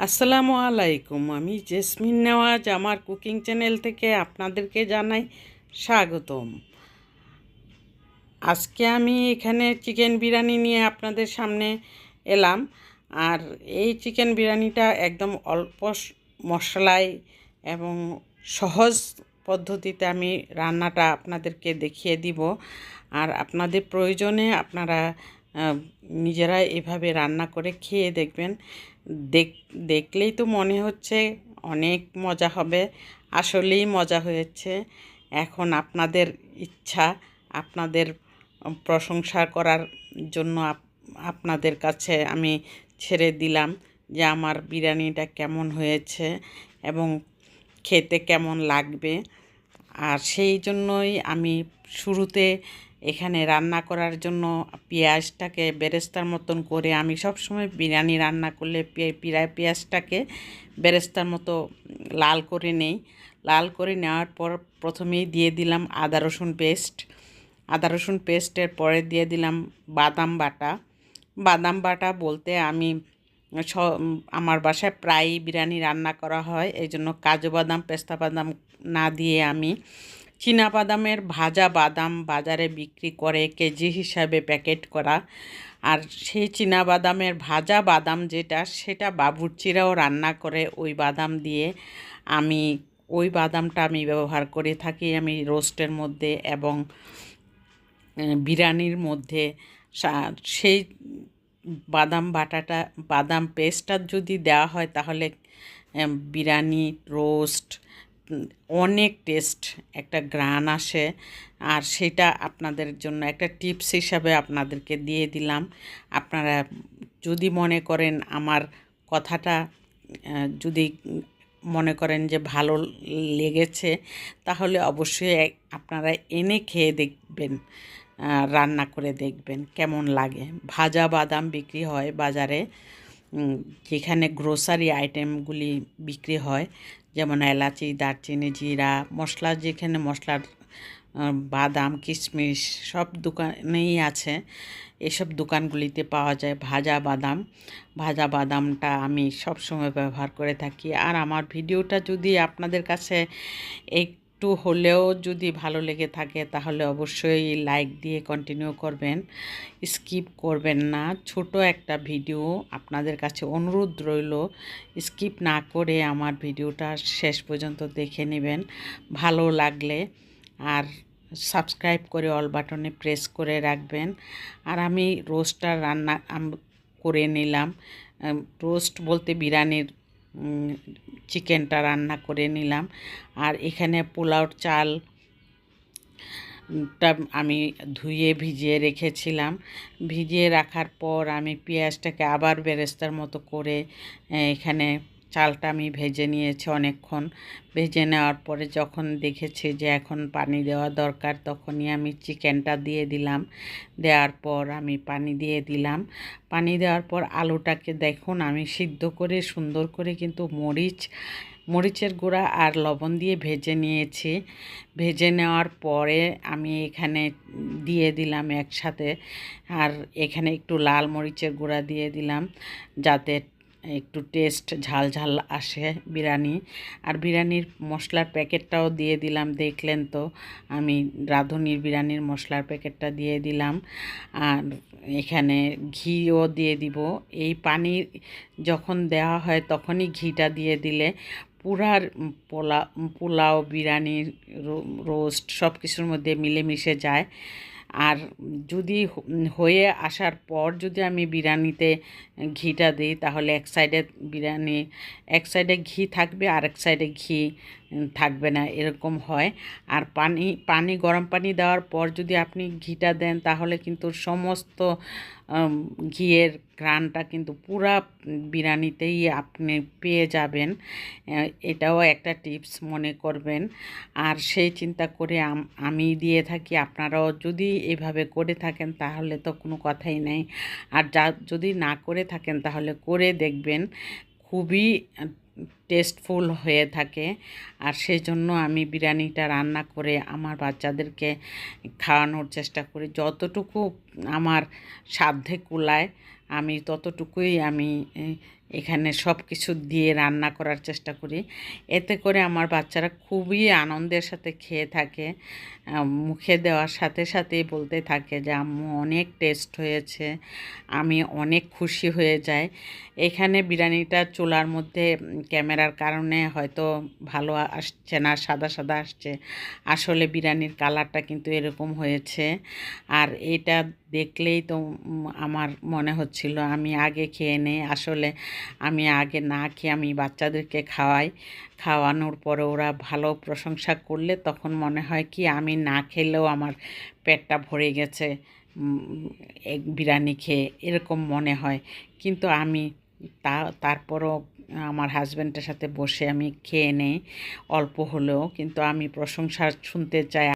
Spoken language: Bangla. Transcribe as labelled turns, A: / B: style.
A: আসসালামু আলাইকুম। আমি জেসমিন নেওয়াজ আমার কুকিং চ্যানেল থেকে আপনাদেরকে জানাই স্বাগতম। আজকে আমি এখানে চিকেন বিরিয়ানি নিয়ে আপনাদের সামনে এলাম। আর এই চিকেন বিরিয়ানিটা একদম অল্প মশলায় এবং সহজ পদ্ধতিতে আমি রান্নাটা আপনাদেরকে দেখিয়ে দিব। আর আপনাদের প্রয়োজনে আপনারা নিজেরা এভাবে রান্না করে খেয়ে দেখবেন। দেখলেই তো মনে হচ্ছে অনেক মজা হবে। আসলেই মজা হয়েছে। এখন আপনাদের ইচ্ছা, আপনাদের প্রশংসা করার জন্য আপনাদের কাছে আমি ছেড়ে দিলাম যে আমার বিরিয়ানিটা কেমন হয়েছে এবং খেতে কেমন লাগবে। আর সেই জন্যই আমি শুরুতে এখানে রান্না করার জন্য পেঁয়াজটাকে বেরেস্তার মতন করে, আমি সবসময় বিরিয়ানি রান্না করলে পেঁয়াজটাকে বেরেস্তার মতো লাল করে নেই। লাল করে নেওয়ার পর প্রথমেই দিয়ে দিলাম আদা রসুন পেস্টের পরে দিয়ে দিলাম বাদাম বাটা বলতে আমি আমার বাসায় প্রায়ই বিরিয়ানি রান্না করা হয়, এই জন্য কাজু বাদাম পেস্তা বাদাম না দিয়ে আমি ভাজা বাদাম বাজারে বিক্রি করে কেজি হিসাবে প্যাকেট করা, আর সেই বাদামের ভাজা বাদাম সেটা বাবুর্চিরাও রান্না করে ওই বাদাম দিয়ে। ওই বাদামটা আমি ব্যবহার করে থাকি আমি রোস্টের মধ্যে এবং বিরিয়ানির মধ্যে। সেই বাদাম পেস্টটা যদি দেওয়া হয় তাহলে বিরিয়ানি রোস্ট অনেক টেস্ট একটা গ্রান আসে। আর সেটা আপনাদের জন্য একটা টিপস হিসাবে আপনাদেরকে দিয়ে দিলাম। আপনারা যদি মনে করেন আমার কথাটা যদি মনে করেন যে ভালো লেগেছে, তাহলে অবশ্যই আপনারা এনে খেয়ে দেখবেন, রান্না করে দেখবেন কেমন লাগে। ভাজা বাদাম বিক্রি হয় বাজারে, যেখানে গ্রোসারি আইটেমগুলি বিক্রি হয়, যেমন এলাচি দারচিনি জিরা মশলা, যেখানে মশলার বাদাম কিশমিশ সব দোকানেই আছে। এসব দোকানগুলিতে পাওয়া যায় ভাজা বাদামটা আমি সবসময় ব্যবহার করে থাকি। আর আমার ভিডিওটা যদি আপনাদের কাছে একটু হলেও যদি ভালো লেগে থাকে তাহলে অবশ্যই লাইক দিয়ে কন্টিনিউ করবেন, স্কিপ করবেন না। ছোট একটা ভিডিও, আপনাদের কাছে অনুরোধ রইল স্কিপ না করে আমার ভিডিওটা শেষ পর্যন্ত দেখে নেবেন ভালো লাগলে। আর সাবস্ক্রাইব করে অল বাটনে প্রেস করে রাখবেন। আর আমি রোস্টটা রান্না করে নিলাম, রোস্ট বলতে বিরিয়ানির চিকেনটা রান্না করে নিলাম। আর এখানে পোলাওর চালটা আমি ধুয়ে ভিজিয়ে রেখেছিলাম। ভিজিয়ে রাখার পর আমি পেঁয়াজটাকে আবার বেরেস্তার মতো করে এখানে চালটা আমি ভেজে নিয়েছি অনেকক্ষণ। ভেজে নেওয়ার পরে যখন দেখেছি যে এখন পানি দেওয়া দরকার, তখনই আমি চিকেনটা দিয়ে দিলাম। দেওয়ার পর আমি পানি দিয়ে দিলাম। পানি দেওয়ার পর আলুটাকে দেখুন আমি সিদ্ধ করে সুন্দর করে কিন্তু মরিচের গুঁড়া আর লবণ দিয়ে ভেজে নিয়েছি। ভেজে নেওয়ার পরে আমি এখানে দিয়ে দিলাম একসাথে, আর এখানে একটু লাল মরিচের গুঁড়া দিয়ে দিলাম যাতে একটু টেস্ট ঝাল ঝাল আসে বিরিয়ানি। আর বিরিয়ানির মশলার প্যাকেটটাও দিয়ে দিলাম, দেখলেন তো আমি রাঁধুনির বিরিয়ানির মশলার প্যাকেটটা দিয়ে দিলাম। আর এখানে ঘিও দিয়ে দিব। এই পানি যখন দেওয়া হয় তখনই ঘিটা দিয়ে দিলে পুরার পোলাও বিরিয়ানি রোস্ট সব কিছুর মধ্যে মিলেমিশে যায়। আর যদি হয়ে আসার পর যদি আমি বিরিয়ানিতে ঘিটা দিই তাহলে এক সাইডে ঘি থাকবে আর এক সাইডে ঘি থাকবে না, এরকম হয়। আর গরম পানি দেওয়ার পর যদি আপনি ঘিটা দেন তাহলে কিন্তু সমস্ত ঘিয়ের ঘ্রাণটা কিন্তু পুরা বিরিয়ানিতেই আপনি পেয়ে যাবেন। এটাও একটা টিপস মনে করবেন। আর সেই চিন্তা করে আমি দিয়ে থাকি, আপনারাও যদি এভাবে করে থাকেন তাহলে তো কোনো কথাই নেই। আর যদি না করে থাকেন তাহলে করে দেখবেন, খুবই টেস্টফুল হয়ে থাকে। আর সেই জন্য আমি বিরিয়ানিটা রান্না করে আমার বাচ্চাদেরকে খাওয়ানোর চেষ্টা করি। যতটুকু আমার সাধ্যে কুলায় আমি ততটুকুই আমি এখানে সব কিছু দিয়ে রান্না করার চেষ্টা করি। এতে করে আমার বাচ্চারা খুবই আনন্দের সাথে খেয়ে থাকে। মুখে দেওয়ার সাথে সাথেই বলতে থাকে যে আম্মু অনেক টেস্ট হয়েছে, আমি অনেক খুশি হয়ে যাই। এখানে বিরিয়ানিটা চুলার মধ্যে ক্যামেরার কারণে হয়তো ভালো আসছে না, সাদা সাদা আসছে। আসলে বিরিয়ানির কালারটা কিন্তু এরকম হয়েছে। আর এটা দেখলেই তো আমার মনে হচ্ছিল আমি আগে খেয়ে নেই। আসলে আমি আগে না খেয়ে আমি বাচ্চাদেরকে খাওয়াই, খাওয়ানোর পরে ওরা ভালো প্রশংসা করলে তখন মনে হয় কি আমি না খেলেও আমার পেটটা ভরে গেছে এক বিরিয়ানি খেয়ে, এরকম মনে হয়। কিন্তু আমি তারপরও আমার হাজব্যান্ডের সাথে বসে আমি খেয়ে নেই অল্প হলেও, কিন্তু আমি প্রশংসা শুনতে চাই।